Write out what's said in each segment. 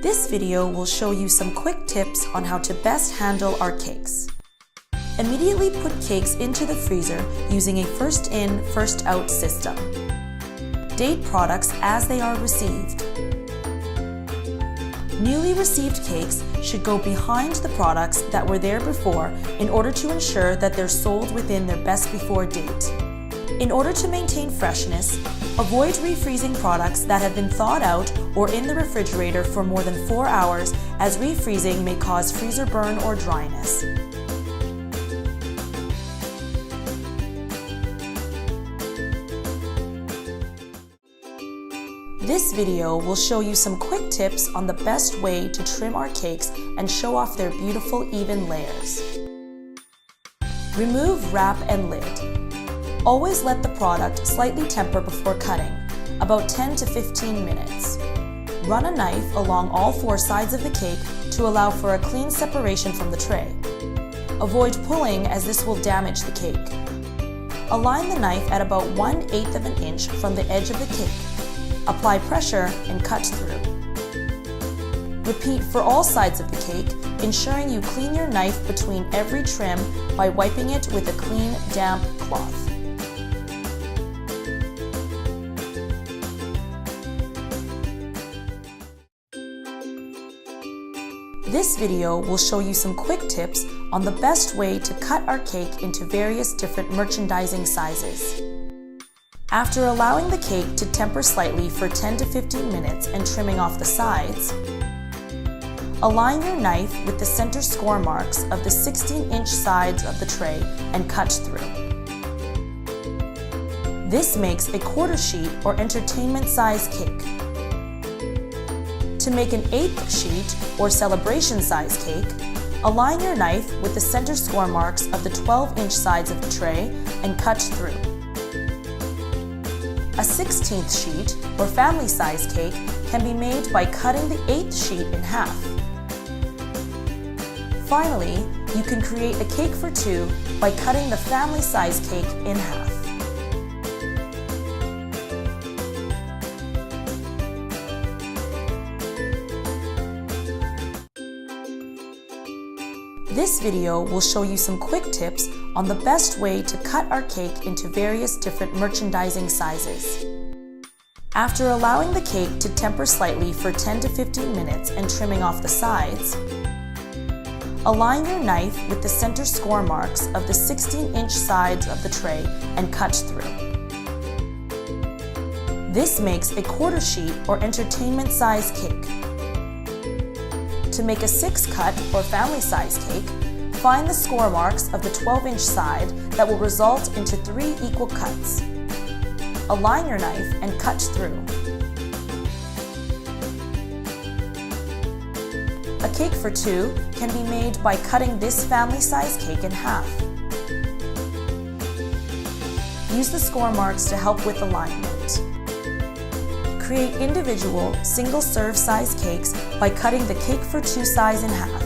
This video will show you some quick tips on how to best handle our cakes. Immediately put cakes into the freezer using a first in, first out system. Date products as they are received. Newly received cakes should go behind the products that were there before in order to ensure that they're sold within their best before date. In order to maintain freshness, avoid refreezing products that have been thawed out or in the refrigerator for more than 4 hours, as refreezing may cause freezer burn or dryness. This video will show you some quick tips on the best way to trim our cakes and show off their beautiful even layers. Remove wrap and lid. Always let the product slightly temper before cutting, about 10 to 15 minutes. Run a knife along all 4 sides of the cake to allow for a clean separation from the tray. Avoid pulling, as this will damage the cake. Align the knife at about 1/8 of an inch from the edge of the cake. Apply pressure and cut through. Repeat for all sides of the cake, ensuring you clean your knife between every trim by wiping it with a clean, damp cloth. This video will show you some quick tips on the best way to cut our cake into various different merchandising sizes. After allowing the cake to temper slightly for 10 to 15 minutes and trimming off the sides, align your knife with the center score marks of the 16-inch sides of the tray and cut through. This makes a quarter sheet or entertainment size cake. To make an 1/8 sheet or celebration size cake, align your knife with the center score marks of the 12-inch sides of the tray and cut through. A 16th sheet or family size cake can be made by cutting the 1/8 sheet in half. Finally, you can create a cake for 2 by cutting the family size cake in half. This video will show you some quick tips on the best way to cut our cake into various different merchandising sizes. After allowing the cake to temper slightly for 10 to 15 minutes and trimming off the sides, align your knife with the center score marks of the 16-inch sides of the tray and cut through. This makes a quarter sheet or entertainment size cake. To make a 6-cut or family size cake, find the score marks of the 12-inch side that will result into 3 equal cuts. Align your knife and cut through. A cake for 2 can be made by cutting this family size cake in half. Use the score marks to help with alignment. Create individual, single-serve size cakes by cutting the cake for 2 size in half.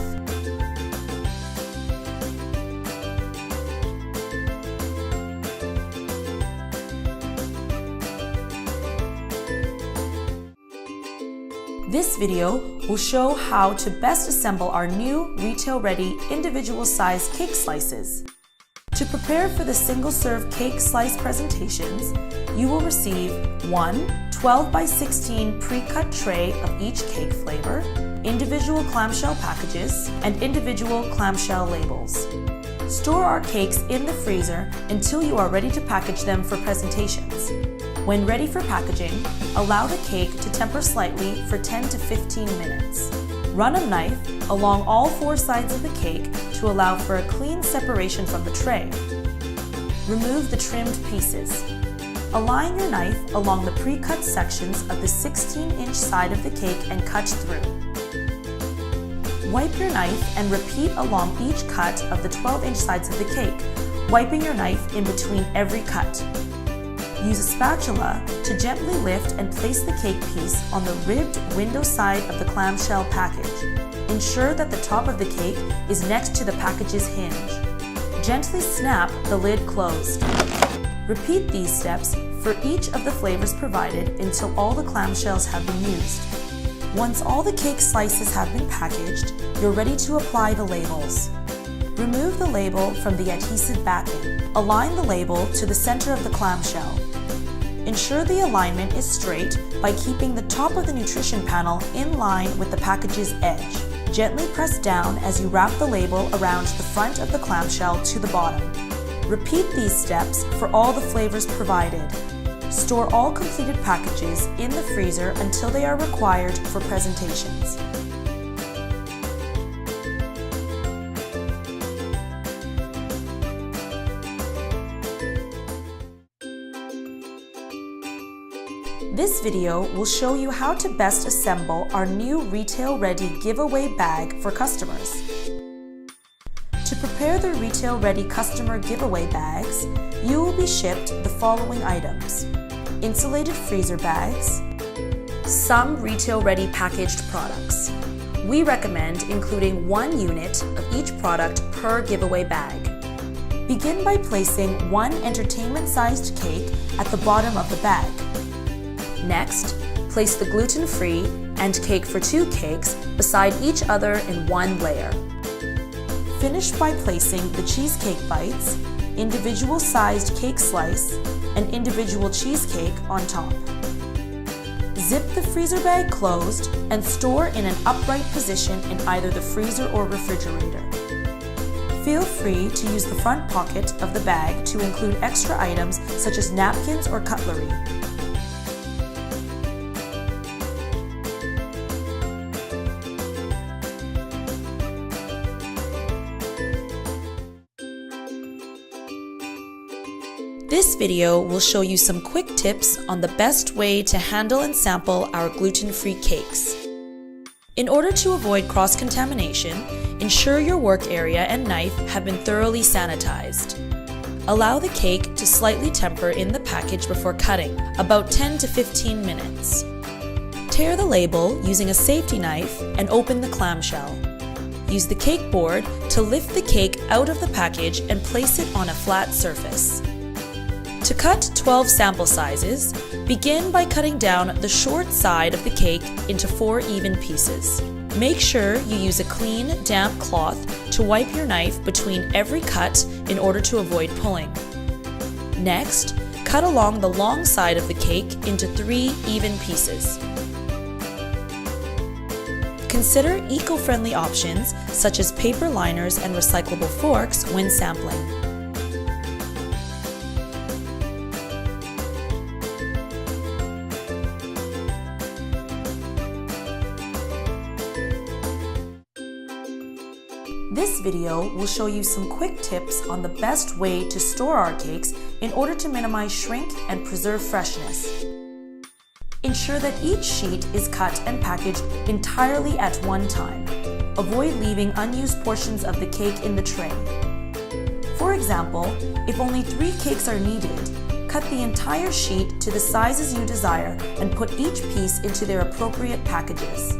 This video will show how to best assemble our new retail-ready individual size cake slices. To prepare for the single-serve cake slice presentations, you will receive 1 12 by 16 pre-cut tray of each cake flavor, individual clamshell packages, and individual clamshell labels. Store our cakes in the freezer until you are ready to package them for presentations. When ready for packaging, allow the cake to temper slightly for 10 to 15 minutes. Run a knife along all 4 sides of the cake to allow for a clean separation from the tray. Remove the trimmed pieces. Align your knife along the pre-cut sections of the 16-inch side of the cake and cut through. Wipe your knife and repeat along each cut of the 12-inch sides of the cake, wiping your knife in between every cut. Use a spatula to gently lift and place the cake piece on the ribbed window side of the clamshell package. Ensure that the top of the cake is next to the package's hinge. Gently snap the lid closed. Repeat these steps for each of the flavors provided until all the clamshells have been used. Once all the cake slices have been packaged, you're ready to apply the labels. Remove the label from the adhesive backing. Align the label to the center of the clamshell. Ensure the alignment is straight by keeping the top of the nutrition panel in line with the package's edge. Gently press down as you wrap the label around the front of the clamshell to the bottom. Repeat these steps for all the flavors provided. Store all completed packages in the freezer until they are required for presentations. This video will show you how to best assemble our new retail-ready giveaway bag for customers. To prepare the retail-ready customer giveaway bags, you will be shipped the following items: insulated freezer bags, some retail-ready packaged products. We recommend including 1 unit of each product per giveaway bag. Begin by placing one entertainment-sized cake at the bottom of the bag. Next, place the gluten-free and cake for 2 cakes beside each other in one layer. Finish by placing the cheesecake bites, individual-sized cake slice, and individual cheesecake on top. Zip the freezer bag closed and store in an upright position in either the freezer or refrigerator. Feel free to use the front pocket of the bag to include extra items such as napkins or cutlery. This video will show you some quick tips on the best way to handle and sample our gluten-free cakes. In order to avoid cross-contamination, ensure your work area and knife have been thoroughly sanitized. Allow the cake to slightly temper in the package before cutting, about 10 to 15 minutes. Tear the label using a safety knife and open the clamshell. Use the cake board to lift the cake out of the package and place it on a flat surface. To cut 12 sample sizes, begin by cutting down the short side of the cake into 4 even pieces. Make sure you use a clean, damp cloth to wipe your knife between every cut in order to avoid pulling. Next, cut along the long side of the cake into 3 even pieces. Consider eco-friendly options such as paper liners and recyclable forks when sampling. This video will show you some quick tips on the best way to store our cakes in order to minimize shrink and preserve freshness. Ensure that each sheet is cut and packaged entirely at one time. Avoid leaving unused portions of the cake in the tray. For example, if only 3 cakes are needed, cut the entire sheet to the sizes you desire and put each piece into their appropriate packages.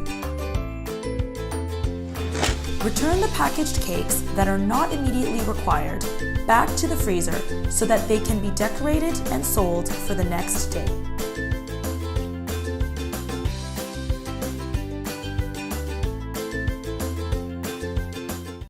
Return the packaged cakes that are not immediately required back to the freezer so that they can be decorated and sold for the next day.